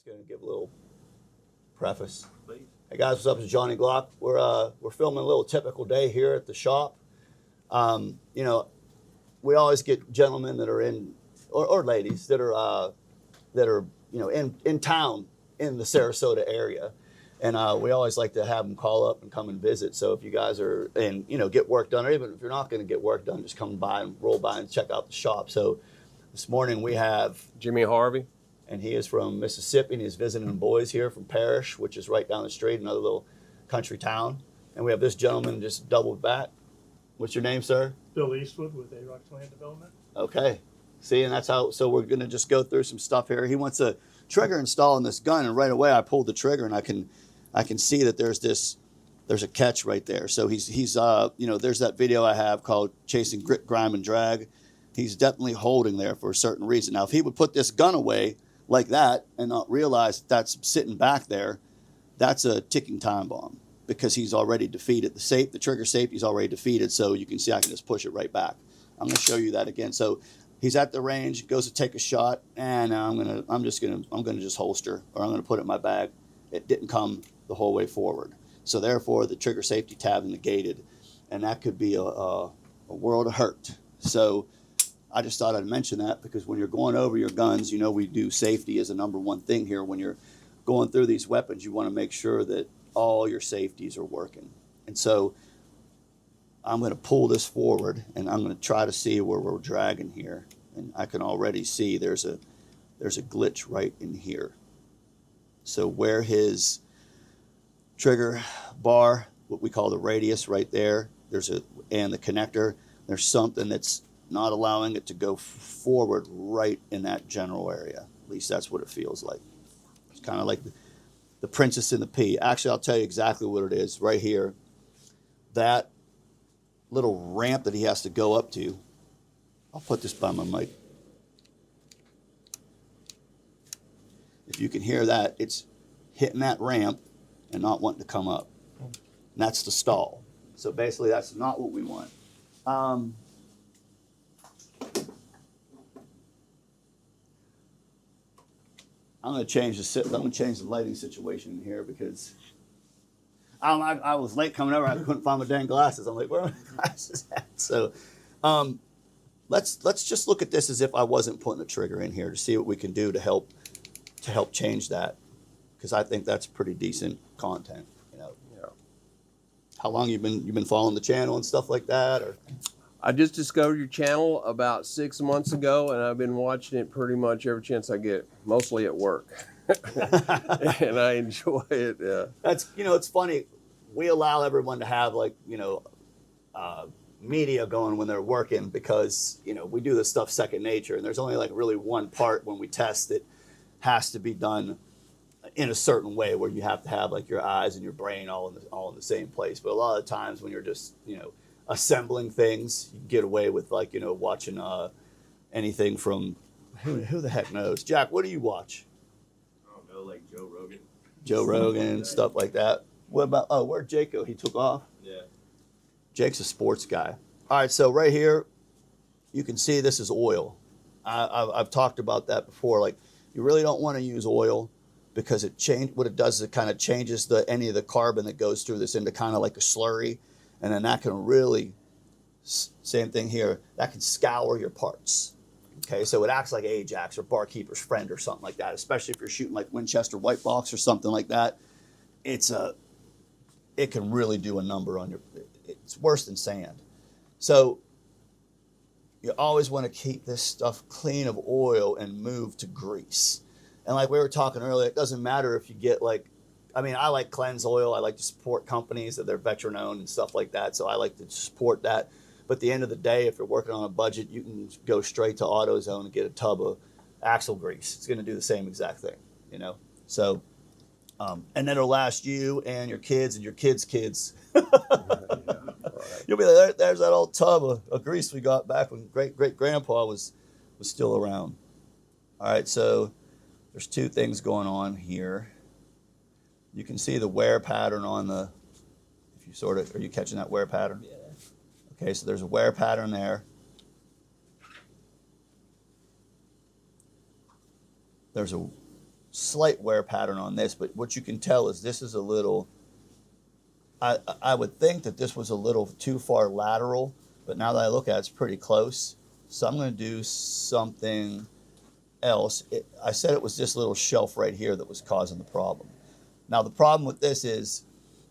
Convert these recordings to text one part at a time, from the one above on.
going to give a little preface. Please. Hey guys, what's up? It's Johnny Glock. We're filming a little typical day here at the shop. We always get gentlemen that are in, or ladies that are in town in the Sarasota area, and we always like to have them call up and come and visit. So if you guys are and get work done, or even if you're not going to get work done, just come by and roll by and check out the shop. So this morning we have Jimmy Harvey. And he is from Mississippi, and he's visiting boys here from Parrish, which is right down the street, another little country town. And we have this gentleman just doubled back. What's your name, sir? Bill Eastwood with A-Rock Land Development. Okay. See, and that's how, so we're going to just go through some stuff here. He wants a trigger installed in this gun, and right away I pulled the trigger, and I can see that there's a catch right there. So he's there's that video I have called Chasing Grit, Grime, and Drag. He's definitely holding there for a certain reason. Now, if he would put this gun away like that and not realize that's sitting back there, that's a ticking time bomb because he's already defeated. The trigger safety is already defeated, so you can see I can just push it right back. I'm going to show you that again. So he's at the range, goes to take a shot, and I'm going to just holster, or I'm going to put it in my bag. It didn't come the whole way forward. So therefore, the trigger safety tab is negated, and that could be a world of hurt. So I just thought I'd mention that because when you're going over your guns, we do safety as a number one thing here. When you're going through these weapons, you want to make sure that all your safeties are working. And so I'm going to pull this forward, and I'm going to try to see where we're dragging here. And I can already see there's a glitch right in here. So where his trigger bar, what we call the radius right there, and the connector, there's something that's not allowing it to go forward right in that general area. At least that's what it feels like. It's kind of like the princess and the pea. Actually, I'll tell you exactly what it is right here. That little ramp that he has to go up to, I'll put this by my mic. If you can hear that, it's hitting that ramp and not wanting to come up. And that's the stall. So basically, that's not what we want. I'm going to change the lighting situation in here because I was late coming over. I couldn't find my dang glasses. I'm like, where are my glasses at? So let's just look at this as if I wasn't putting a trigger in here to see what we can do to help change that, because I think that's pretty decent content. Yeah. How long you been following the channel and stuff like that, or? I just discovered your channel about 6 months ago, and I've been watching it pretty much every chance I get, mostly at work. And I enjoy it. Yeah. That's it's funny. We allow everyone to have media going when they're working because we do this stuff second nature, and there's only really one part when we test that has to be done in a certain way where you have to have your eyes and your brain all in the same place. But a lot of times when you're just assembling things, you get away with watching anything from who the heck knows. Jack, what do you watch? I don't know, like Joe Rogan, stuff like that. What about where'd Jake go? He took off? Yeah. Jake's a sports guy. All right, so right here you can see this is oil. I've talked about that before. You really don't want to use oil because what it does is it kind of changes any of the carbon that goes through this into kind of like a slurry. And then that can really, same thing here, that can scour your parts. Okay, so it acts like Ajax or Barkeeper's Friend or something like that, especially if you're shooting like Winchester White Box or something like that. It can really do a number on it's worse than sand. So you always want to keep this stuff clean of oil and move to grease. And like we were talking earlier, it doesn't matter if you get I like Cleanse Oil. I like to support companies that they're veteran owned and stuff like that. So I like to support that. But at the end of the day, if you're working on a budget, you can go straight to AutoZone and get a tub of axle grease. It's going to do the same exact thing, So, and then it'll last you and your kids and your kids' kids. You'll be like, there's that old tub of grease we got back when great-great-grandpa was still around. All right, so there's two things going on here. You can see the wear pattern on are you catching that wear pattern? Yeah. Okay, so there's a wear pattern there. There's a slight wear pattern on this, but what you can tell is this is a little, I would think that this was a little too far lateral, but now that I look at it, it's pretty close. So I'm going to do something else. I said it was this little shelf right here that was causing the problem. Now the problem with this is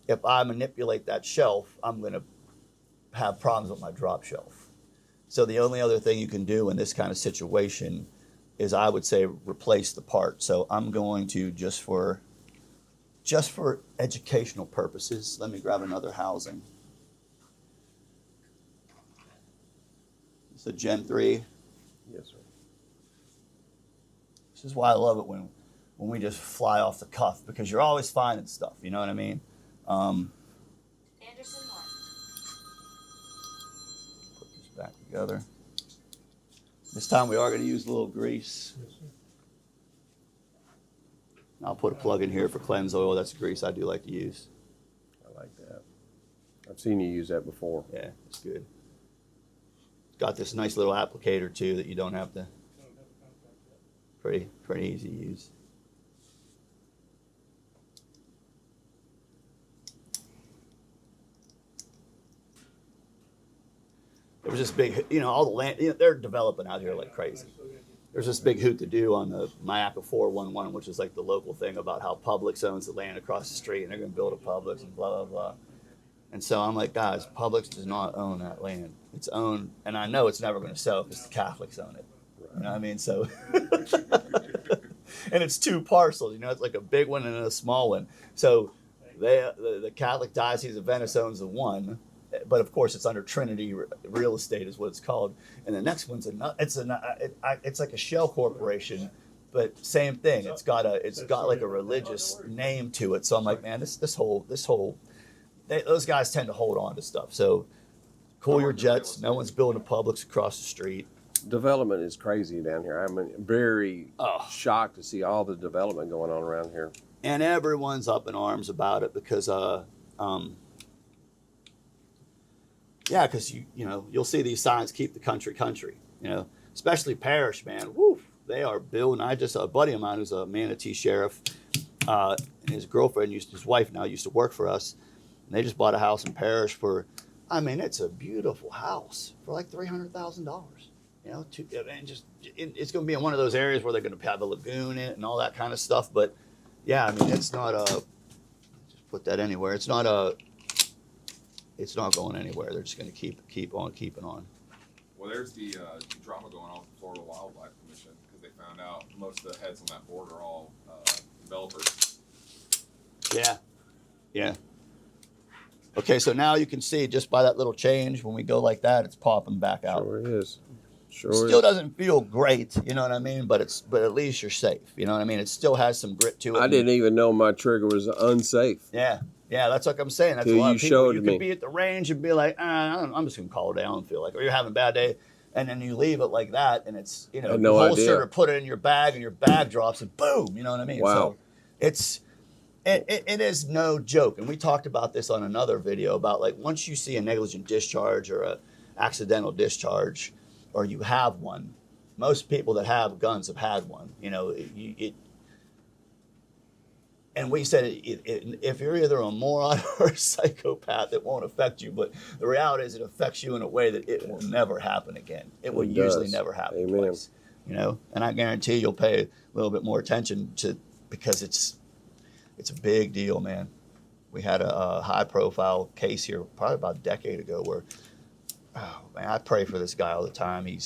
if I manipulate that shelf, I'm going to have problems with my drop shelf. So the only other thing you can do in this kind of situation is, I would say, replace the part. So I'm going to, just for educational purposes, let me grab another housing. It's a Gen 3. Yes, sir. This is why I love it when we just fly off the cuff, because you're always finding stuff, you know what I mean? Anderson North. Put this back together. This time we are going to use a little grease. Yes, sir. I'll put a plug in here for cleanse oil. That's grease I do like to use. I like that. I've seen you use that before. Yeah, it's good. It's got this nice little applicator too that you don't have to. Pretty easy to use. There was this big, all the land, they're developing out here like crazy. There's this big hoot to do on the Mayaca 411, which is like the local thing about how Publix owns the land across the street and they're going to build a Publix and blah, blah, blah. And so I'm like, guys, Publix does not own that land. It's owned, and I know it's never going to sell because the Catholics own it. You know what I mean? So, and it's two parcels, it's like a big one and a small one. So the Catholic Diocese of Venice owns the one, but of course it's under Trinity Real Estate is what it's called. And the next one's it's like a shell corporation, but same thing. It's got like a religious name to it. So I'm like, man, those guys tend to hold on to stuff. So cool your jets. No one's building a Publix across the street. Development is crazy down here. I'm very shocked to see all the development going on around here. And everyone's up in arms about it because, because you'll see these signs, keep the country, especially Parish, man. Woo, they are building. A buddy of mine who's a Manatee sheriff, and his girlfriend his wife now used to work for us, and they just bought a house in Parish it's a beautiful house for like $300,000. It's going to be in one of those areas where they're going to have a lagoon in it and all that kind of stuff. But yeah, it's not just put that anywhere. It's not going anywhere. They're just going to keep on keeping on. Well, there's the drama going on with the Florida Wildlife Commission because they found out most of the heads on that board are all developers. Yeah. Okay, so now you can see just by that little change, when we go like that, it's popping back out. Sure is. Still doesn't feel great, you know what I mean? But at least you're safe, you know what I mean? It still has some grit to it. I didn't even know my trigger was unsafe. Yeah, that's what I'm saying. That's Till a lot you of people. showed You me. could be at the range and be like, I'm just gonna call it down and feel like, or you're having a bad day, and then you leave it like that, and it's you holster idea. or put it in your bag, and your bag drops, and boom, you know what I mean? Wow. So it is no joke, and we talked about this on another video about like once you see a negligent discharge or a accidental discharge, or you have one. Most people that have guns have had one, and we said if you're either a moron or a psychopath, it won't affect you. But the reality is it affects you in a way that it will never happen again. It will usually never happen twice, And I guarantee you'll pay a little bit more attention because it's a big deal, man. We had a high-profile case here probably about a decade ago where, oh man, I pray for this guy all the time. He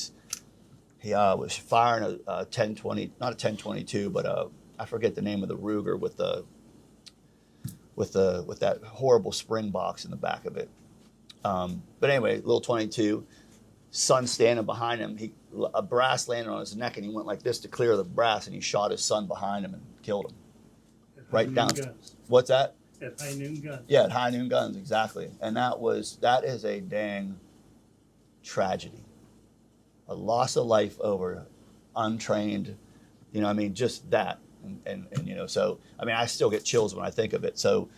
was firing a 1020, not a 1022, but I forget the name of the Ruger with that horrible spring box in the back of it. But anyway, little 22, son standing behind him. A brass landed on his neck, and he went like this to clear the brass, and he shot his son behind him and killed him. Right down. Guns. What's that? At High Noon Guns. Yeah, at High Noon Guns, exactly. And that is a dang tragedy. A loss of life over untrained, just that. And so, I still get chills when I think of it. So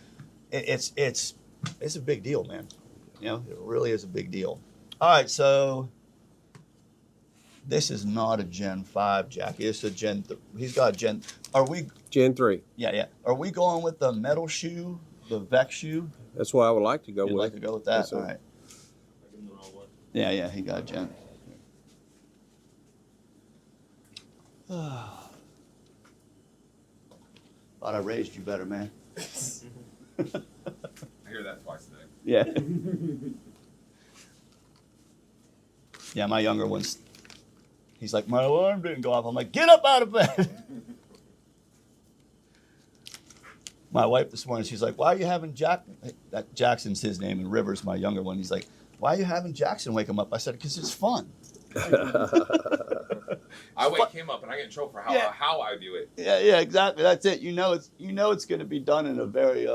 it's a big deal, man. It really is a big deal. All right, so This is not a Gen 5, Jackie. It's a Gen. He's got a Gen. Are we? Gen 3. Yeah. Are we going with the metal shoe, the Vex shoe? That's what I would like to go You'd with. like to go with that? Yes, sir. All right. Yeah. He got a Gen. Thought I raised you better, man. I hear that twice a day. Yeah. Yeah, my younger one's. He's like, my alarm didn't go off. I'm like, get up out of bed. My wife this morning, she's like, why are you having Jackson's his name, and Rivers, my younger one. He's like, why are you having Jackson wake him up? I said, because it's fun. I wake him up and I get in trouble for how I do it. Yeah, exactly. That's it. It's going to be done in a very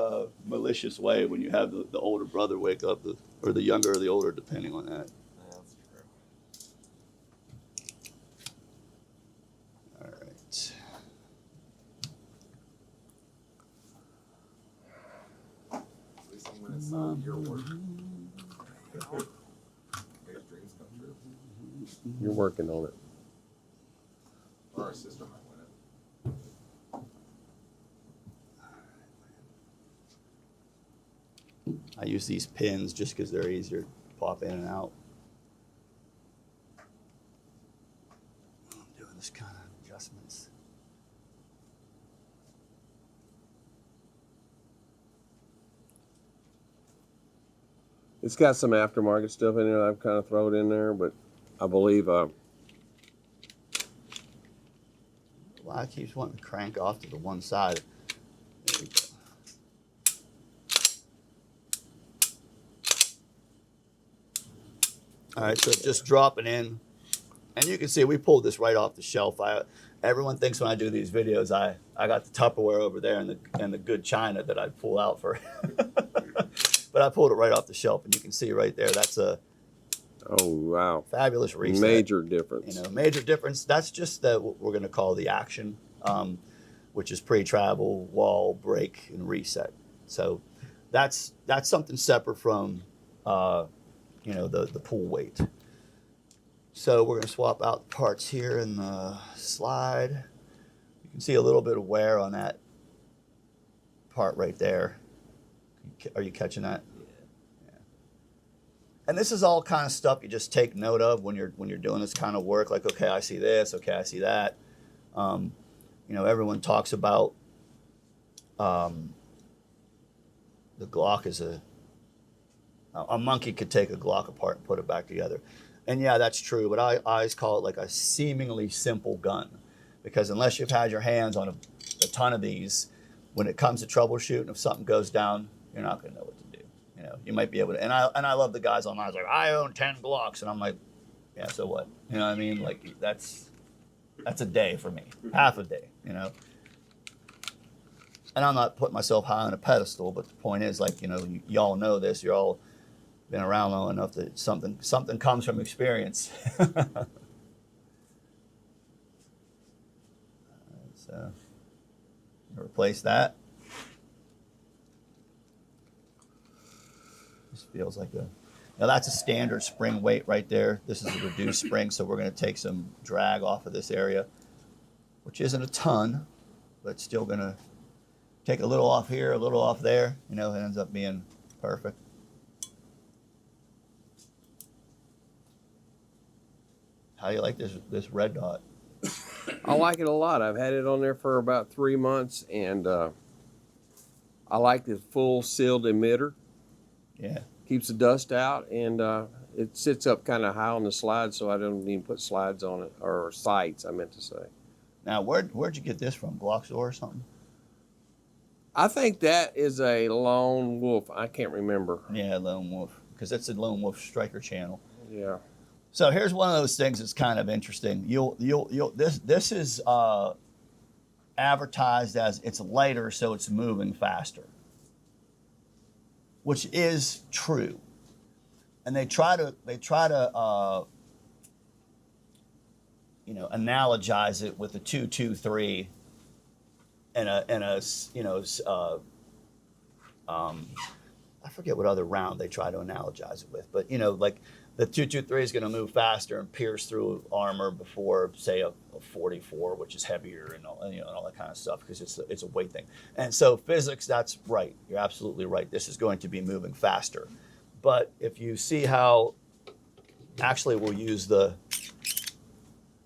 malicious way when you have the older brother wake up, or the younger or the older, depending on that. That's true. All right. At least I'm winning your work. Make dreams come true. You're working on it. Or our sister might win it. I use these pins just because they're easier to pop in and out. I'm doing this kind of adjustments. It's got some aftermarket stuff in there. I've kind of thrown it in there, but I believe Well, I keep wanting to crank off to the one side. There we go. All right, so just dropping in. And you can see we pulled this right off the shelf. Everyone thinks when I do these videos, I got the Tupperware over there and the good china that I pull out for. But I pulled it right off the shelf, and you can see right there, that's a oh wow, fabulous reset. major difference. Major difference. That's just what we're going to call the action, which is pre-travel, wall, break, and reset. So that's something separate from, the pull weight. So we're going to swap out the parts here in the slide. You can see a little bit of wear on that part right there. Are you catching that? Yeah. And this is all kind of stuff you just take note of when you're doing this kind of work. Like, okay, I see this. Okay, I see that. Everyone talks about the Glock is a monkey could take a Glock apart and put it back together. And yeah, that's true, but I always call it like a seemingly simple gun, because unless you've had your hands on a ton of these, when it comes to troubleshooting, if something goes down, you're not going to know what to do. You might be able to, and I love the guys online. It's like, I own 10 Glocks, and I'm like, yeah, so what? You know what I mean? Like that's a day for me, half a day. And I'm not putting myself high on a pedestal, but the point is, like, y'all know this. You're all been around long enough that something comes from experience. So replace that. This feels like now that's a standard spring weight right there. This is a reduced spring, so we're going to take some drag off of this area, which isn't a ton, but still going to take a little off here, a little off there. It ends up being perfect. How do you like this red dot? I like it a lot. I've had it on there for about 3 months, and I like the full sealed emitter. Yeah. Keeps the dust out, and it sits up kind of high on the slide, so I don't even put slides on it, or sights, I meant to say. Now, where'd you get this from? Glock store or something? I think that is a Lone Wolf. I can't remember. Yeah, Lone Wolf, because it's a Lone Wolf Striker channel. Yeah. So here's one of those things that's kind of interesting. This is advertised as it's lighter, so it's moving faster, which is true. And they try to analogize it with a 223 and a I forget what other round they try to analogize it with, but you know, like the 223 is going to move faster and pierce through armor before, say, a 44, which is heavier and all, you know, and all that kind of stuff, because it's a weight thing. And so physics, that's right. You're absolutely right. This is going to be moving faster. But if you see how, actually, we'll use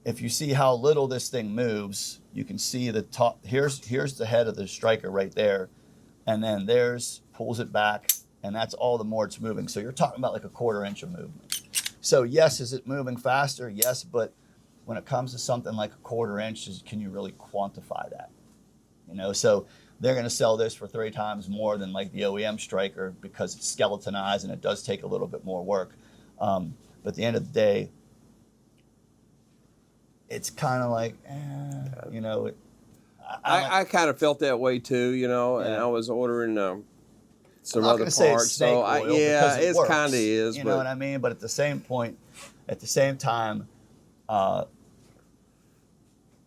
if you see how little this thing moves, you can see the top. Here's the head of the striker right there, and then pulls it back, and that's all the more it's moving. So you're talking about like a 1/4 inch of movement. So yes, is it moving faster? Yes, but when it comes to something like a 1/4 inch, can you really quantify that? You know, so they're going to sell this for 3 times more than like the OEM striker because it's skeletonized and it does take a little bit more work. But at the end of the day, it's kind of like, you know. I kind of felt that way too, you know, and I was ordering some other parts. So it kind of is. You know what I mean? But at the same time,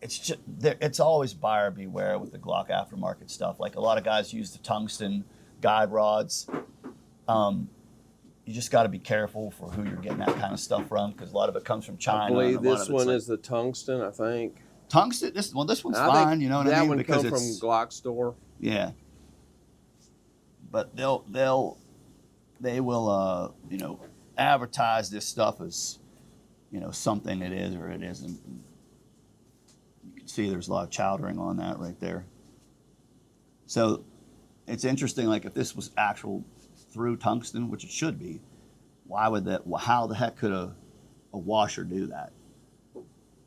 it's always buyer beware with the Glock aftermarket stuff. Like a lot of guys use the tungsten guide rods. You just got to be careful for who you're getting that kind of stuff from, because a lot of it comes from China. I believe this one is the tungsten, I think. Tungsten. This one's fine. You know what I mean? That one because come from Glock store. Yeah. But they will you know, advertise this stuff as, you know, something it is or it isn't. You can see there's a lot of chowdering on that right there. So it's interesting. Like if this was actual through tungsten, which it should be, why would that? How the heck could a washer do that?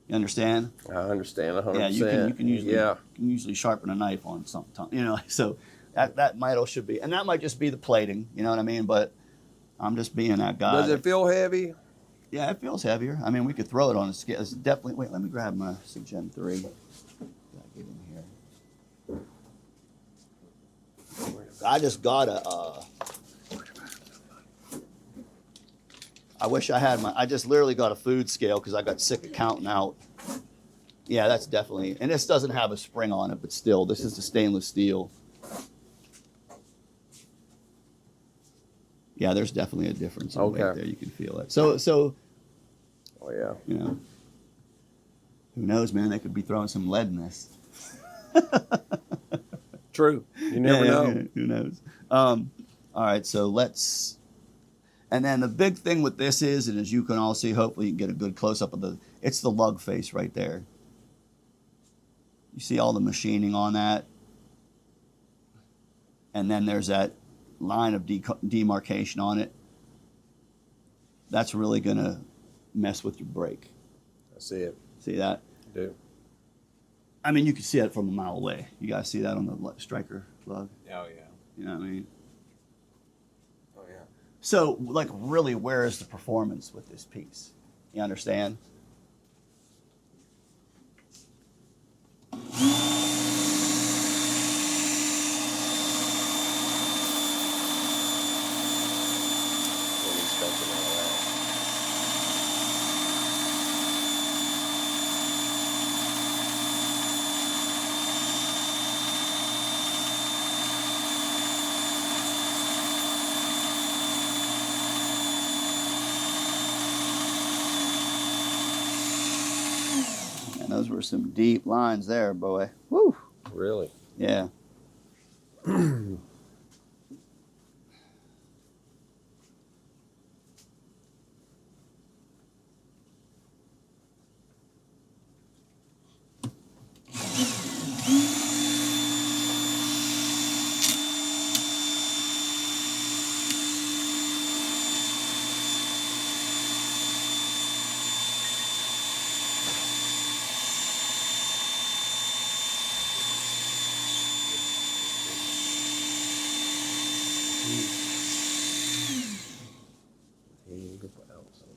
You understand? I understand 100%. Yeah, you can usually sharpen a knife on something, you know. So that should be, and that might just be the plating, you know what I mean? But I'm just being that guy. Does it feel heavy? Yeah, it feels heavier. I mean, we could throw it on a scale. It's definitely. Wait, let me grab my Gen 3. Gotta get in here. I just got I wish I had I just literally got a food scale because I got sick of counting out. Yeah, that's definitely, and this doesn't have a spring on it, but still, this is the stainless steel. Yeah, there's definitely a difference in weight there. You can feel it. So. Oh yeah. You know, who knows, man? They could be throwing some lead in this. True. You never know. Who knows? All right, so let's. And then the big thing with this is, and as you can all see, hopefully you can get a good close-up of it's the lug face right there. You see all the machining on that. And then there's that line of demarcation on it. That's really going to mess with your brake. I see it. See that? I do. I mean, you can see it from a mile away. You guys see that on the striker lug? Oh, yeah. You know what I mean? Oh, yeah. So, like, really, where is the performance with this piece? You understand? And those were some deep lines there, boy. Woo! Really? Yeah.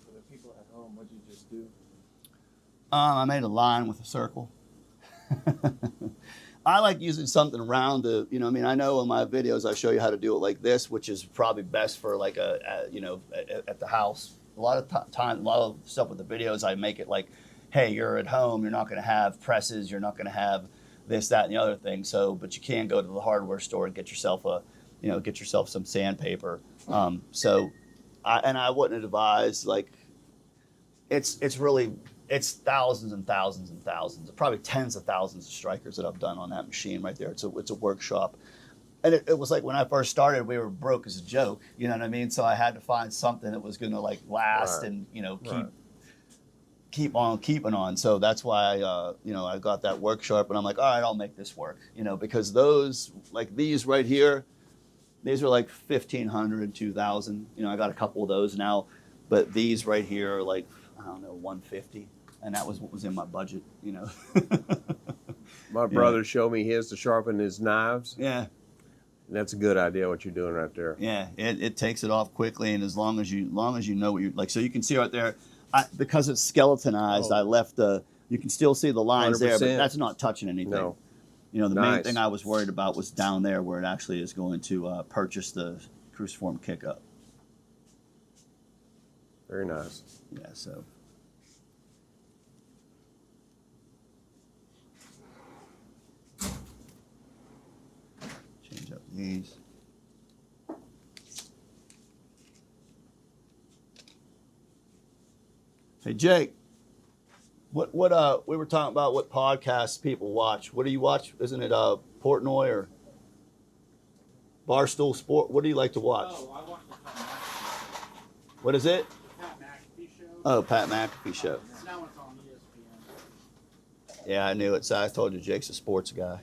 For the people at home, what'd you just do? I made a line with a circle. I like using something round to, you know, I mean, I know in my videos I show you how to do it like this, which is probably best for like you know, at the house. A lot of time, a lot of stuff with the videos, I make it like, hey, you're at home, you're not going to have presses, you're not going to have this, that, and the other thing. So, but you can go to the hardware store and get yourself get yourself some sandpaper. So I wouldn't advise, like, it's thousands and thousands and thousands, probably tens of thousands of strikers that I've done on that machine right there. It's a workshop. And it was like when I first started, we were broke as a joke, you know what I mean? So I had to find something that was going to like last and, keep on keeping on. So that's why, I got that workshop and I'm like, all right, I'll make this work, because those, like these right here, these are like 1,500, 2,000. I got a couple of those now, but these right here are like, I don't know, 150. And that was what was in my budget, My brother showed me his to sharpen his knives. Yeah. And that's a good idea what you're doing right there. Yeah, it takes it off quickly, and as long as you know what you're like, so you can see right there, because it's skeletonized, I left you can still see the lines 100%. there, but that's not touching anything. No. The main Nice. thing I was worried about was down there where it actually is going to purchase the cruciform kick up. Very nice. Yeah, so. Change up these. Hey Jake, what we were talking about what podcasts people watch. What do you watch? Isn't it Portnoy or Barstool Sport? What do you like to watch? Oh, I watched the Pat McAfee What is it? show. Oh, Pat McAfee show. Now it's on ESPN. Yeah, I knew it. So I told you Jake's a sports guy.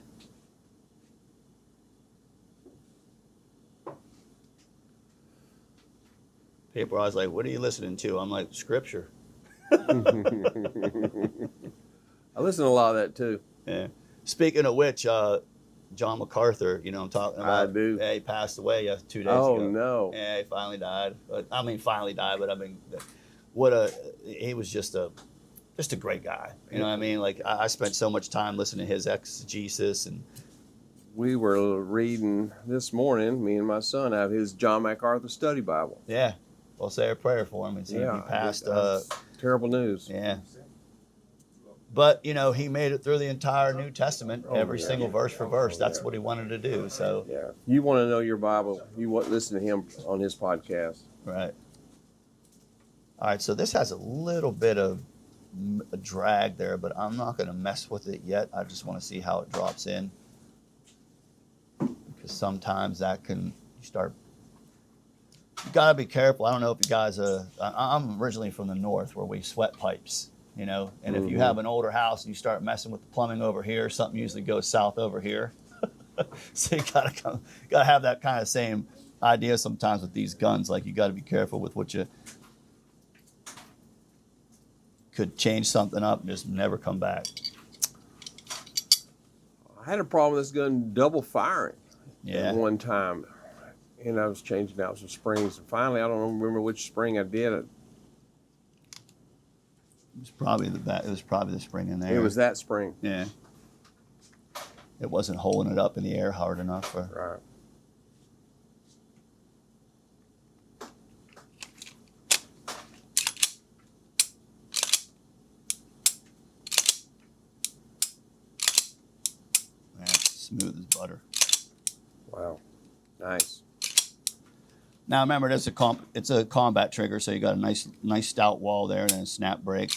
People are always like, what are you listening to? I'm like, scripture. I listen to a lot of that too. Yeah. Speaking of which, John MacArthur, I'm talking about. I do. Yeah, he passed away 2 days Oh, ago. no. Yeah, he finally died. But he was just a great guy. You know what I mean? Like I spent so much time listening to his exegesis and. We were reading this morning, me and my son have his John MacArthur study Bible. Yeah. We'll say a prayer for him and see if he passed. Terrible news. Yeah. But, he made it through the entire New Testament, every single verse for verse. That's what he wanted to do. So, Yeah. You want to know your Bible, you want to listen to him on his podcast. right. All right. So this has a little bit of a drag there, but I'm not going to mess with it yet. I just want to see how it drops in. Because sometimes that can start. You got to be careful. I don't know if you guys, I'm originally from the north where we sweat pipes, and if you have an older house and you start messing with the plumbing over here, something usually goes south over here. So you got to have that kind of same idea sometimes with these guns. Like you got to be careful with what you could change something up and just never come back. I had a problem with this gun double firing Yeah. at one time. And I was changing out some springs. And finally, I don't remember which spring I did. It was probably the spring in there. It was that spring. Yeah. It wasn't holding it up in the air hard enough for. Right. Yeah, smooth as butter. Wow. Nice. Now remember, it's a combat trigger, so you got a nice stout wall there, and then a snap brake,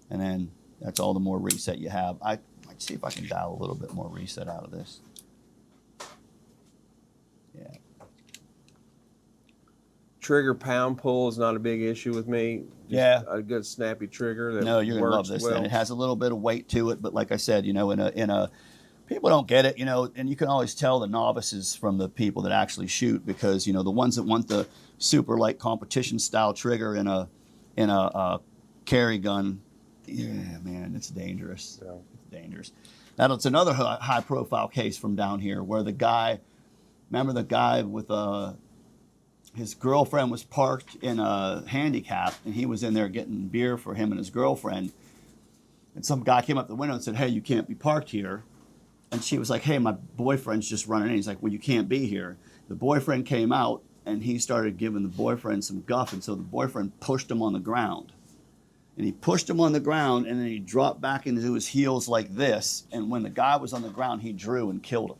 and then that's all the more reset you have. I might see if I can dial a little bit more reset out of this. Yeah. Trigger pound pull is not a big issue with me. Just Yeah. a good snappy trigger that No, you're gonna love works this well. thing. It has a little bit of weight to it, but like I said, in a people don't get it, and you can always tell the novices from the people that actually shoot because the ones that want the super light competition style trigger in a carry gun, yeah, man, it's dangerous. Yeah. It's dangerous. Now it's another high profile case from down here where the guy with his girlfriend was parked in a handicap and he was in there getting beer for him and his girlfriend, and some guy came up the window and said, "Hey, you can't be parked here." And she was like, "Hey, my boyfriend's just running in." He's like, "Well, you can't be here." The boyfriend came out and he started giving the boyfriend some guff. And so the boyfriend pushed him on the ground. And he pushed him on the ground and then he dropped back into his heels like this. And when the guy was on the ground, he drew and killed him.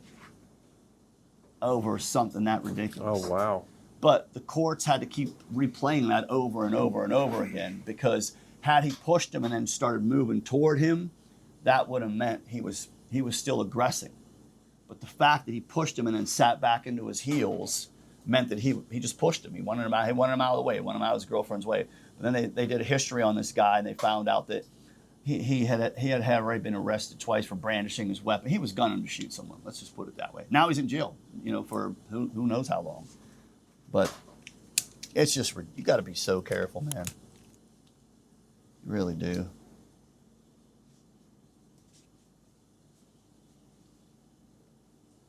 over something that ridiculous. Oh, wow. But the courts had to keep replaying that over and over and over again, because had he pushed him and then started moving toward him, that would have meant he was still aggressing. But the fact that he pushed him and then sat back into his heels meant that he just pushed him. He wanted him out of the way, wanted him out of his girlfriend's way. But then they did a history on this guy, and they found out that he had already been arrested twice for brandishing his weapon. He was gunning to shoot someone. Let's just put it that way. Now he's in jail, for who knows how long. But it's just, you got to be so careful, man. You really do.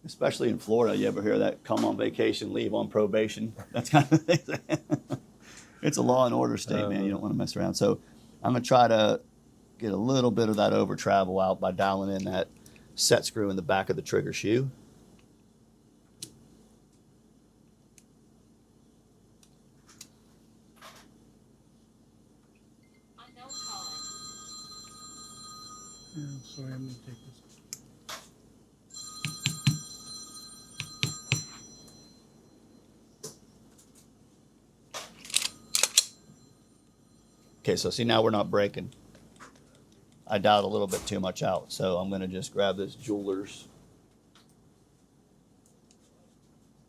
Especially in Florida, you ever hear that? Come on vacation, leave on probation. That's kind of thing. It's a law and order state, man. You don't want to mess around. So I'm going to try to get a little bit of that overtravel out by dialing in that set screw in the back of the trigger shoe. Sorry, I'm gonna take this. Okay, so see, now we're not breaking. I dialed a little bit too much out, so I'm going to just grab this jeweler's.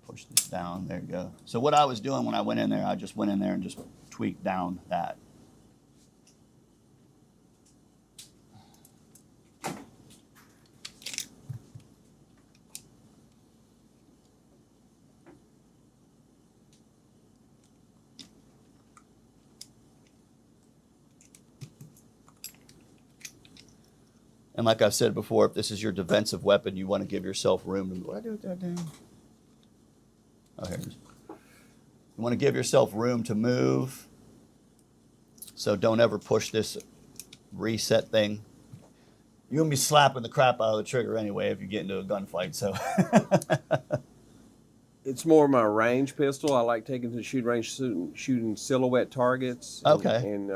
Push this down. There you go. So what I was doing when I went in there, I just went in there and just tweaked down that. And like I've said before, if this is your defensive weapon, you want to give yourself room to. What I do with that thing? Oh, here it is. You want to give yourself room to move. So don't ever push this reset thing. You're going to be slapping the crap out of the trigger anyway if you get into a gunfight. So It's more my range pistol. I like taking to the shooting range, shooting silhouette targets. Okay. And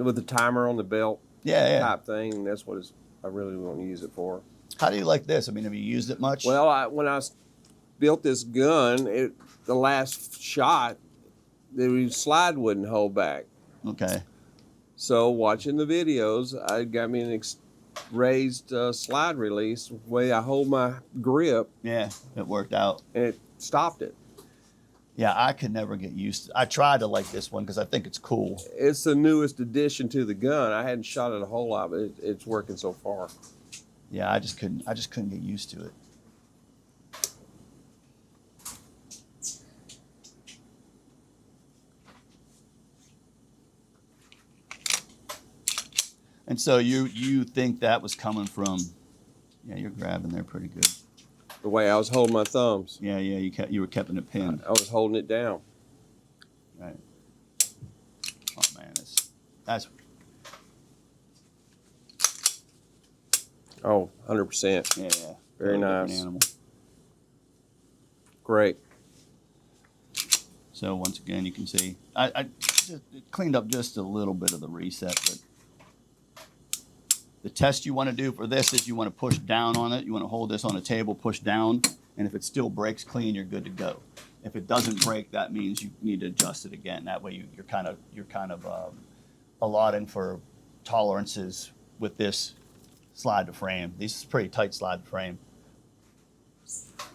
with the timer on the belt. yeah. Type thing, and that's what I really want to use it for. How do you like this? I mean, have you used it much? Well, when I built this gun, the last shot, the slide wouldn't hold back. Okay. So watching the videos, I got me an raised slide release. The way I hold my grip, Yeah, it worked out. and it stopped it. Yeah, I could never get used to. I tried to like this one because I think it's cool. It's the newest addition to the gun. I hadn't shot it a whole lot, but it's working so far. Yeah, I just couldn't get used to it. And so you think that was coming from? Yeah, you're grabbing there pretty good. The way I was holding my thumbs, Yeah, you were keeping it pinned. I was holding it down. Right. Oh man, that's Oh, 100%. yeah. Very Different nice. Animal. Great. So once again, you can see I just cleaned up just a little bit of the reset, but the test you want to do for this is you want to push down on it. You want to hold this on a table, push down, and if it still breaks clean, you're good to go. If it doesn't break, that means you need to adjust it again. That way, you're kind of allotting for tolerances with this slide to frame. This is pretty tight slide to frame.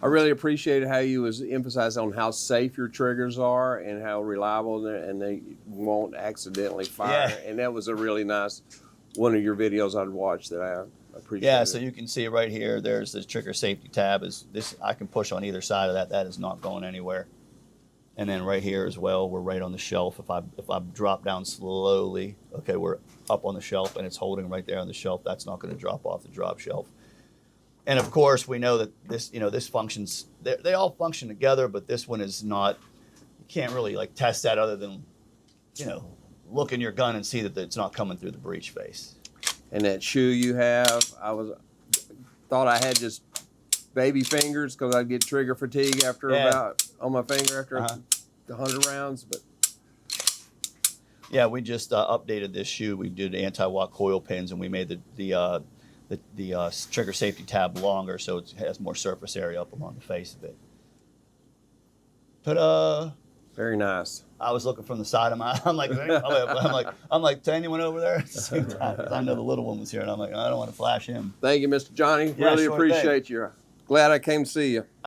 I really appreciated how you was emphasizing on how safe your triggers are and how reliable they won't accidentally fire. Yeah. And that was a really nice one of your videos I'd watched that I appreciated. Yeah, so you can see right here, there's this trigger safety tab. I can push on either side of that. That is not going anywhere. And then right here as well, we're right on the shelf. If I drop down slowly, okay, we're up on the shelf and it's holding right there on the shelf. That's not going to drop off the drop shelf. And of course, we know that this functions. They all function together, but this one is not. You can't really like test that other than, look in your gun and see that it's not coming through the breech face. And that shoe you have, thought I had just baby fingers because I'd get trigger fatigue after on my finger after 100 rounds. But yeah, we just updated this shoe. We did anti-walk coil pins, and we made the the trigger safety tab longer, so it has more surface area up along the face of it. Ta-da! Very nice. I was looking from the side of my. I'm like to anyone over there at the same time, 'cause I know the little one was here, and I'm like, I don't want to flash him. Thank you, Mr. Johnny. Yeah, Really sure appreciate you. Glad I came to see you.